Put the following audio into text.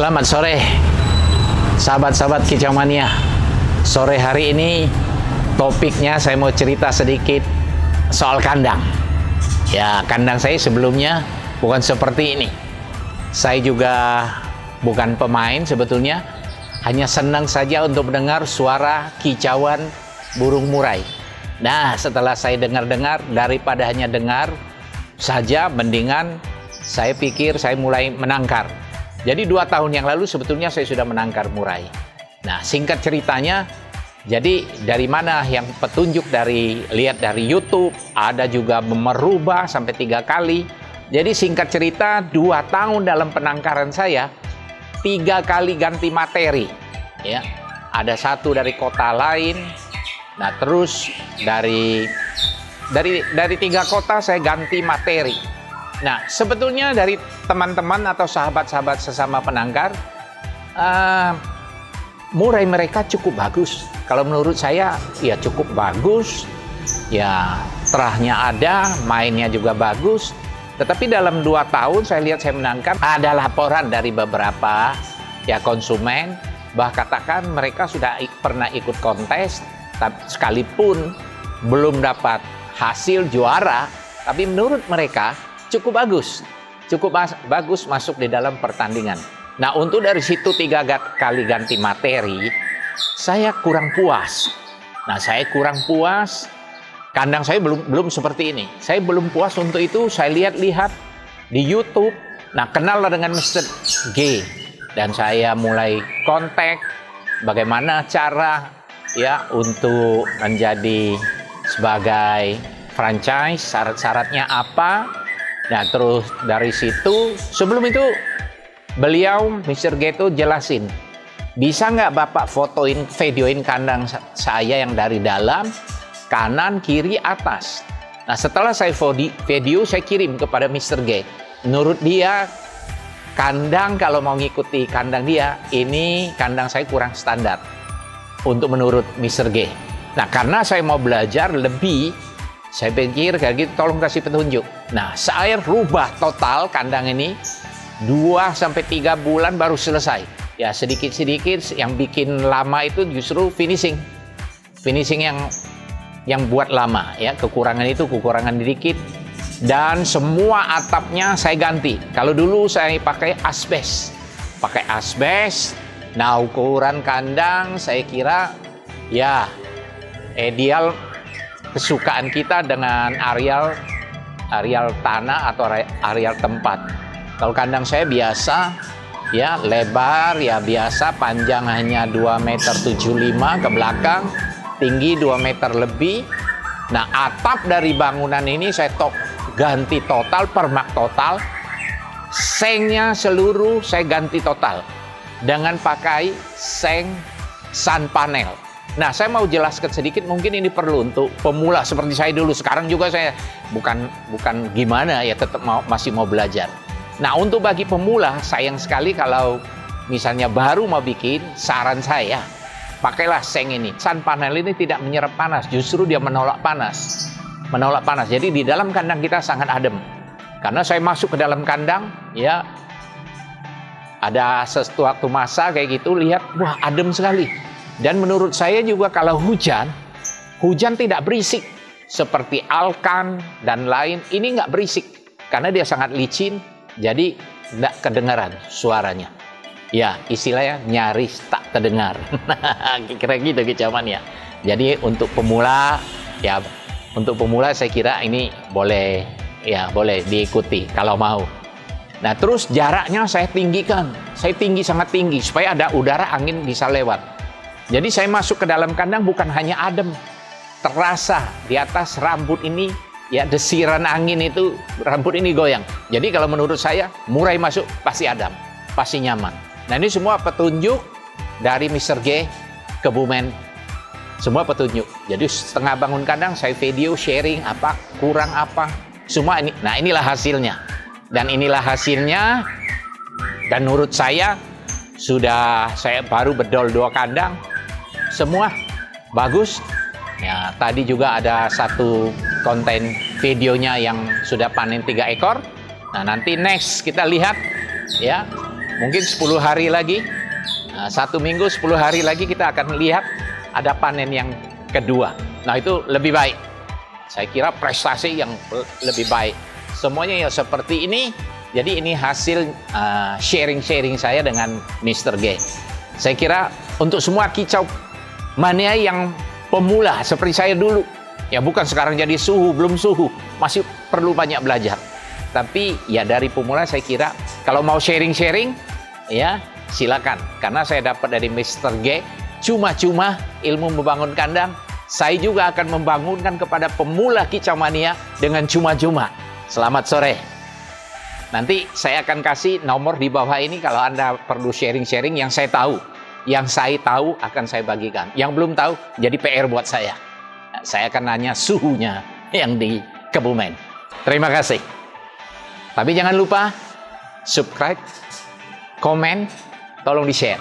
Selamat sore, sahabat-sahabat Kicau Mania. Sore hari ini topiknya saya mau cerita sedikit soal kandang. Ya, kandang saya sebelumnya bukan seperti ini. Saya juga bukan pemain sebetulnya, hanya senang saja untuk mendengar suara kicauan burung murai. Nah, setelah saya dengar-dengar, daripada hanya dengar saja, mendingan saya pikir saya mulai menangkar. Jadi 2 tahun yang lalu sebetulnya saya sudah menangkar murai. Nah, singkat ceritanya, jadi dari mana yang petunjuk lihat dari YouTube, ada juga merubah sampai 3 kali. Jadi singkat cerita, 2 tahun dalam penangkaran saya, 3 kali ganti materi. Ya, ada 1 dari kota lain. Nah, terus dari 3 kota saya ganti materi. Nah, sebetulnya dari teman-teman atau sahabat-sahabat sesama penangkar, murai mereka cukup bagus. Kalau menurut saya, ya cukup bagus. Ya, terahnya ada, mainnya juga bagus. Tetapi dalam 2 tahun saya lihat saya menangkar, ada laporan dari beberapa ya konsumen, katakan mereka sudah pernah ikut kontes, sekalipun belum dapat hasil juara, tapi menurut mereka cukup bagus masuk di dalam pertandingan. Nah, untuk dari situ 3 kali ganti materi, saya kurang puas. Nah, saya kurang puas. Kandang saya belum seperti ini. Saya belum puas untuk itu. Saya lihat-lihat di YouTube. Nah, kenallah dengan Mr. G. Dan saya mulai kontak bagaimana cara ya untuk menjadi sebagai franchise, syarat-syaratnya apa. Nah, terus dari situ, sebelum itu beliau, Mr. Geto, jelasin, bisa nggak Bapak videoin kandang saya yang dari dalam, kanan, kiri, atas. Nah, setelah saya video, saya kirim kepada Mr. G. Menurut dia, kandang kalau mau ngikuti kandang dia, ini kandang saya kurang standar. Untuk menurut Mr. G. Nah, karena saya mau belajar lebih, saya pikir kayak gitu, tolong kasih petunjuk. Nah, saya rubah total kandang ini 2-3 bulan baru selesai. Ya, sedikit-sedikit yang bikin lama itu justru finishing. Finishing yang buat lama ya, kekurangan dikit. Dan semua atapnya saya ganti. Kalau dulu saya pakai asbes. Nah, ukuran kandang saya kira ya ideal kesukaan kita dengan areal tanah atau areal tempat. Kalau kandang saya biasa ya lebar ya biasa, panjang hanya 2,75 meter ke belakang, tinggi 2 meter lebih. Nah, atap dari bangunan ini saya ganti total, permak total. Sengnya seluruh saya ganti total dengan pakai seng sun panel. Nah, saya mau jelaskan sedikit, mungkin ini perlu untuk pemula seperti saya dulu. Sekarang juga saya bukan gimana ya, tetap masih mau belajar. Nah, untuk bagi pemula, sayang sekali kalau misalnya baru mau bikin, saran saya, pakailah seng ini. Sun panel ini tidak menyerap panas, justru dia menolak panas. Jadi di dalam kandang kita sangat adem. Karena saya masuk ke dalam kandang, ya ada sesuatu masa kayak gitu, lihat, wah adem sekali. Dan menurut saya juga kalau hujan tidak berisik. Seperti Alkan dan lain, ini nggak berisik. Karena dia sangat licin, jadi nggak kedengaran suaranya. Ya, istilahnya nyaris tak terdengar. Kira gitu kecaman ya. Jadi untuk pemula saya kira ini boleh diikuti kalau mau. Nah, terus jaraknya saya tinggikan. Sangat tinggi supaya ada udara, angin bisa lewat. Jadi saya masuk ke dalam kandang bukan hanya adem, terasa di atas rambut ini ya desiran angin itu, rambut ini goyang. Jadi kalau menurut saya murai masuk pasti adem, pasti nyaman. Nah, ini semua petunjuk dari Mr. G Kebumen. Semua petunjuk. Jadi setengah bangun kandang saya video sharing apa, kurang apa, semua ini. Nah, inilah hasilnya. Dan menurut saya saya baru bedol 2 kandang. Semua bagus. Ya, tadi juga ada 1 konten videonya yang sudah panen 3 ekor. Nah, nanti next kita lihat ya mungkin 10 hari lagi, 1 minggu 10 hari lagi kita akan lihat ada panen yang kedua. Nah itu lebih baik. Saya kira prestasi yang lebih baik. Semuanya ya seperti ini. Jadi ini hasil sharing-sharing saya dengan Mr. G. Saya kira untuk semua kicau mania yang pemula seperti saya dulu, ya bukan sekarang jadi suhu, belum suhu, masih perlu banyak belajar. Tapi ya dari pemula saya kira kalau mau sharing-sharing, ya silakan. Karena saya dapat dari Mr. G, cuma-cuma ilmu membangun kandang, saya juga akan membangunkan kepada pemula kicau mania dengan cuma-cuma. Selamat sore. Nanti saya akan kasih nomor di bawah ini kalau Anda perlu sharing-sharing yang saya tahu. Yang saya tahu akan saya bagikan. Yang belum tahu jadi PR buat saya. Saya akan nanya suhunya yang di Kebumen. Terima kasih. Tapi jangan lupa subscribe, komen, tolong di-share.